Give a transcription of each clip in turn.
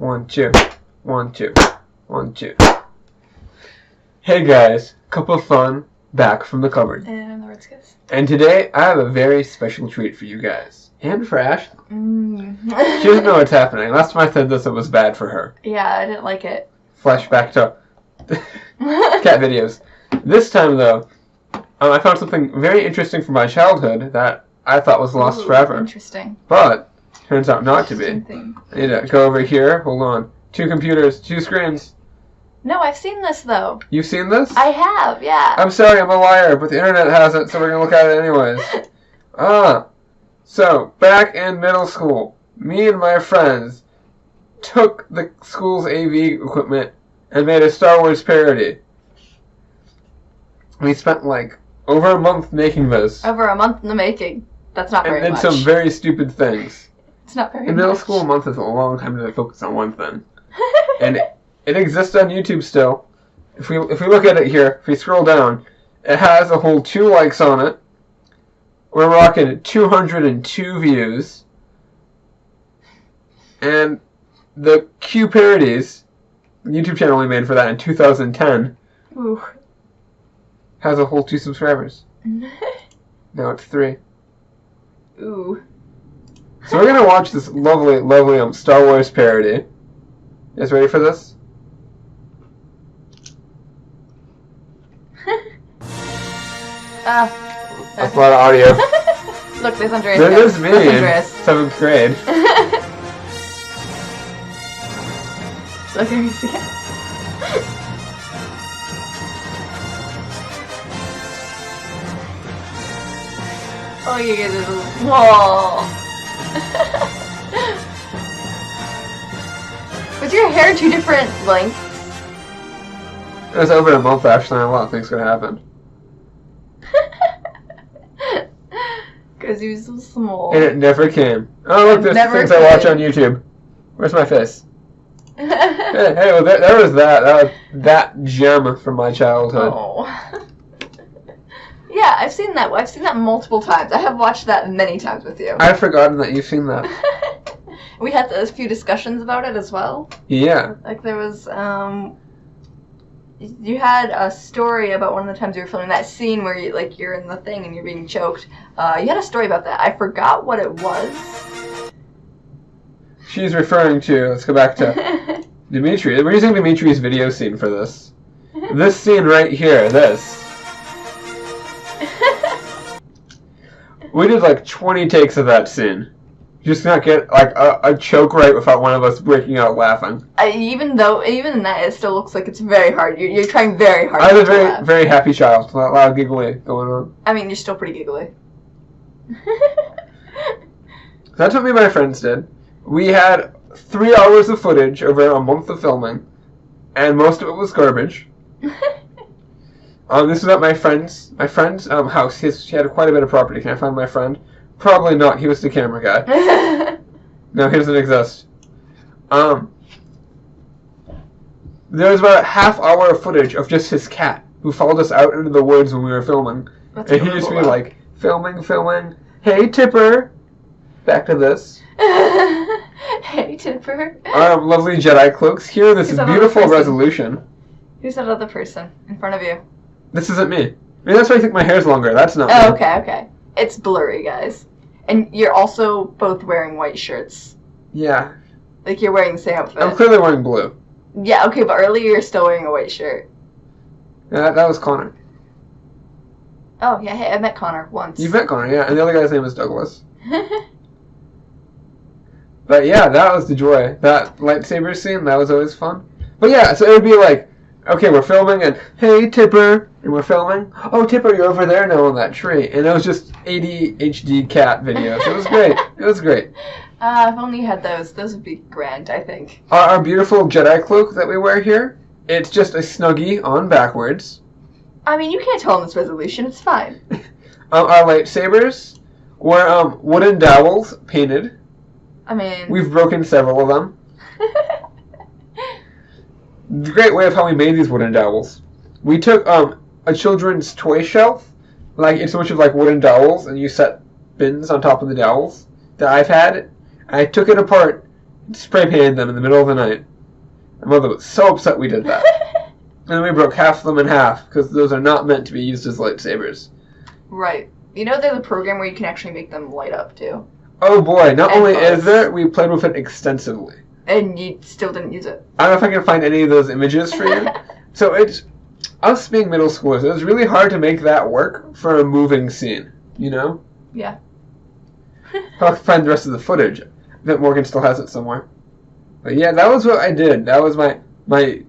1, 2. 1, 2. 1, 2. Hey guys, couple of fun back from the cupboard. And I'm the Ritz Kiss. And today I have a very special treat for you guys. And for Ashley. She doesn't know what's happening. Last time I said this, it was bad for her. Yeah, I didn't like it. Flashback to cat videos. This time though, I found something very interesting from my childhood that I thought was lost forever. Interesting. But turns out not to be. Thing. I need to go over here. Hold on. 2 computers, 2 screens. No, I've seen this though. You've seen this? I have, yeah. I'm sorry, I'm a liar, but the internet has it, so we're gonna look at it anyways. So back in middle school, me and my friends took the school's AV equipment and made a Star Wars parody. We spent like over a month making this. Over a month in the making. That's not very much. And did some very stupid things. It's not very much. In middle school, a month is a long time to focus on one thing. And it exists on YouTube still. If we look at it here, if we scroll down, it has a whole 2 likes on it. We're rocking 202 views. And the Q Parodies, the YouTube channel we made for that in 2010, Ooh. has a whole 2 subscribers. Now it's 3. Ooh. So we're gonna watch this lovely Star Wars parody. You guys ready for this? That's a lot of audio. Look, there's Andreas. There's me That's in Andreas. 7th grade. Look, there he is again. Oh, you get this. Whoa. Was your hair 2 different lengths? It was over a month actually, and a lot of things could happen. Because he was so small. And it never came. Oh look, there's things I watch on YouTube. Where's my face? hey, well there was that gem from my childhood. Oh. Yeah, I've seen that. I've seen that multiple times. I have watched that many times with you. I've forgotten that you've seen that. We had a few discussions about it as well. Yeah. Like there was, you had a story about one of the times you were filming that scene where you're in the thing and you're being choked. You had a story about that. I forgot what it was. She's referring to, let's go back to Dimitri. We're using Dimitri's video scene for this. This scene right here, this. We did like 20 takes of that scene. Just not get like a choke right without one of us breaking out laughing. Even in that, it still looks like it's very hard. You're trying very hard. I was a very happy child. A lot of giggly going on. I mean, you're still pretty giggly. That's what me and my friends did. We had 3 hours of footage over a month of filming, and most of it was garbage. This was at my friend's house. She had quite a bit of property. Can I find my friend? Probably not. He was the camera guy. No, he doesn't exist. There was about a half hour of footage of just his cat, who followed us out into the woods when we were filming. And he used to be like, filming. Hey, Tipper! Back to this. Hey, Tipper. Our lovely Jedi cloaks. Here, this is beautiful resolution. Who's that other person in front of you? This isn't me. I mean, that's why I think my hair's longer. That's not me. Me. Okay. It's blurry, guys. And you're also both wearing white shirts. Yeah. Like, you're wearing the same outfit. I'm clearly wearing blue. Yeah, okay, but earlier you're still wearing a white shirt. Yeah, that was Connor. Oh, yeah, hey, I met Connor once. You met Connor, yeah, and the other guy's name is Douglas. But yeah, that was the joy. That lightsaber scene, that was always fun. But yeah, so it would be like, okay, we're filming, and hey, Tipper, and we're filming. Oh, Tipper, you're over there now on that tree. And it was just 80 HD cat videos. It was great. It was great. If only you had those. Those would be grand, I think. Our beautiful Jedi cloak that we wear here, it's just a Snuggie on backwards. I mean, you can't tell in this resolution. It's fine. Our lightsabers were wooden dowels painted. I mean... We've broken several of them. The great way of how we made these wooden dowels. We took a children's toy shelf, like it's a bunch of like wooden dowels, and you set bins on top of the dowels that I've had. I took it apart spray painted them in the middle of the night. My mother was so upset we did that. And then we broke half of them in half, because those are not meant to be used as lightsabers. Right. You know there's a program where you can actually make them light up, too. Oh boy, not And only buzz. is there, we played with it extensively. And you still didn't use it. I don't know if I can find any of those images for you. So it's, us being middle schoolers, it was really hard to make that work for a moving scene, you know? Yeah. I'll have to find the rest of the footage. I bet Morgan still has it somewhere. But yeah, that was what I did. That was my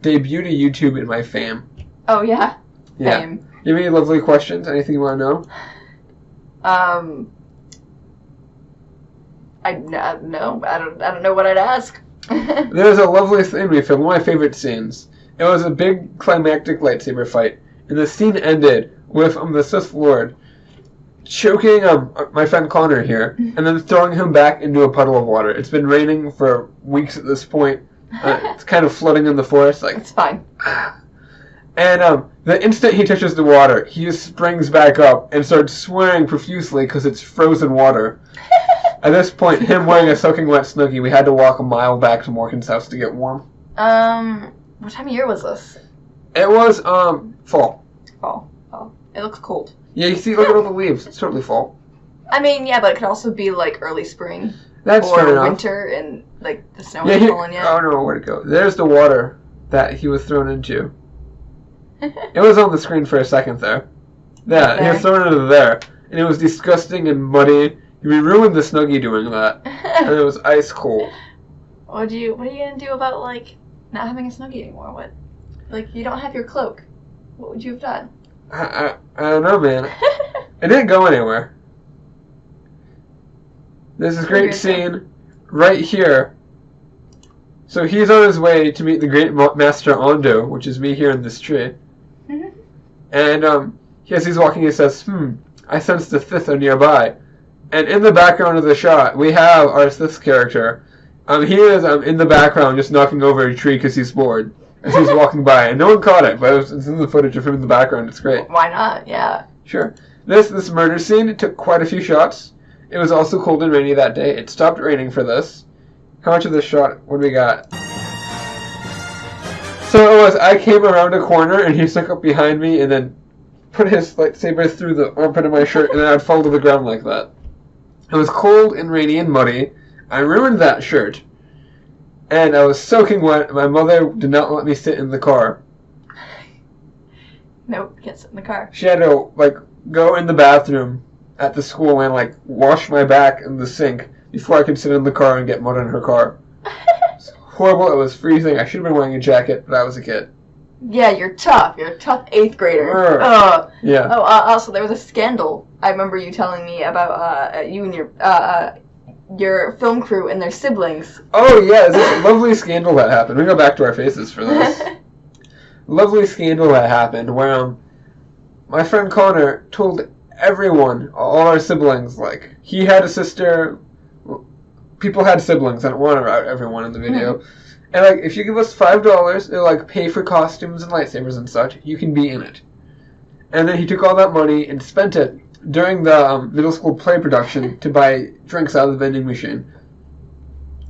debut to YouTube and my fame. Oh, yeah? Yeah. Fame. You have any lovely questions? Anything you want to know? No, I don't know what I'd ask. There's a lovely scene we filmed, one of my favorite scenes. It was a big climactic lightsaber fight, and the scene ended with the Sith Lord choking my friend Connor here, and then throwing him back into a puddle of water. It's been raining for weeks at this point. It's kind of flooding in the forest, like. It's fine. And the instant he touches the water, he just springs back up and starts swearing profusely because it's frozen water. At this point, him wearing a soaking wet Snuggie, we had to walk a mile back to Morgan's house to get warm. What time of year was this? It was, fall. Fall. Oh, it looks cold. Yeah, you see, look at all the leaves. It's totally fall. I mean, yeah, but it could also be like early spring. That's fair or enough. winter and like the snow Yeah, hasn't fallen yet. oh no, where'd it go? There's the water that he was thrown into. It was on the screen for a second there. Yeah, he was thrown into there. And it was disgusting and muddy. We ruined the Snuggie doing that. And it was ice cold. What are you gonna do about like not having a Snuggie anymore? What? Like you don't have your cloak. What would you have done? I don't know, man. It didn't go anywhere. There's this great scene right here. So he's on his way to meet the great Master Ondo, which is me here in this tree. And as he's walking, he says, I sense the Sith are nearby. And in the background of the shot, we have our Sith character. He is in the background just knocking over a tree because he's bored as he's walking by. And no one caught it, but it's in the footage of him in the background. It's great. Why not? Yeah. Sure. This murder scene took quite a few shots. It was also cold and rainy that day. It stopped raining for this. How much of this shot would we got? So it was, I came around a corner and he stuck up behind me and then put his lightsaber through the armpit of my shirt and then I'd fall to the ground like that. It was cold and rainy and muddy. I ruined that shirt. And I was soaking wet. My mother did not let me sit in the car. Nope, can't sit in the car. She had to, go in the bathroom at the school and, wash my back in the sink before I could sit in the car and get mud in her car. It was horrible. It was freezing. I should have been wearing a jacket, but I was a kid. Yeah, you're tough. You're a tough 8th grader. Yeah. Oh, also, there was a scandal. I remember you telling me about you and your film crew and their siblings. Oh, yeah. This lovely scandal that happened. We go back to our faces for this. Lovely scandal that happened where my friend Connor told everyone, all our siblings, he had a sister. People had siblings. I don't want to out everyone in the video. And, if you give us $5, it'll, pay for costumes and lightsabers and such. You can be in it. And then he took all that money and spent it during the middle school play production to buy drinks out of the vending machine.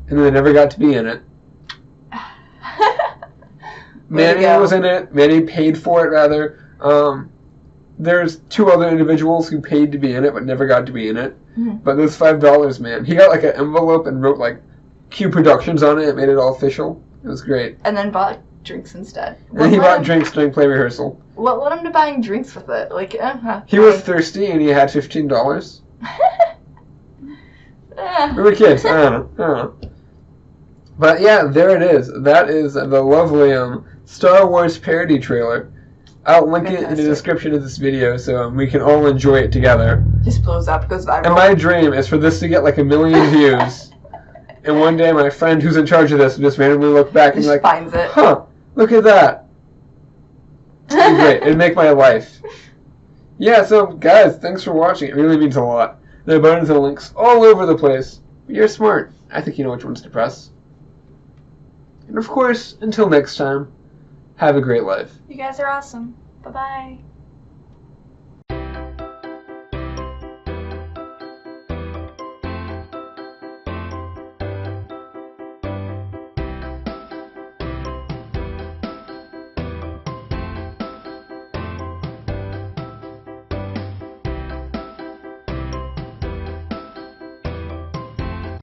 And then they never got to be in it. Manny was in it. Manny paid for it, rather. There's 2 other individuals who paid to be in it but never got to be in it. But those $5, man. He got, an envelope and wrote, Q Productions on it. It made it all official. It was great. And then bought drinks instead. And he bought drinks during play rehearsal. What led him to buying drinks with it? He was thirsty and he had $15. We were kids. I don't know. But yeah, there it is. That is the lovely Star Wars parody trailer. I'll link it in the description of this video so we can all enjoy it together. Just blows up, goes viral. And my dream is for this to get 1 million views. And one day my friend who's in charge of this will just randomly look back and be like, finds it. Huh, look at that. It'd be great. It'd make my life. Yeah, so guys, thanks for watching. It really means a lot. There are buttons and links all over the place. But you're smart. I think you know which ones to press. And of course, until next time, have a great life. You guys are awesome. Bye-bye.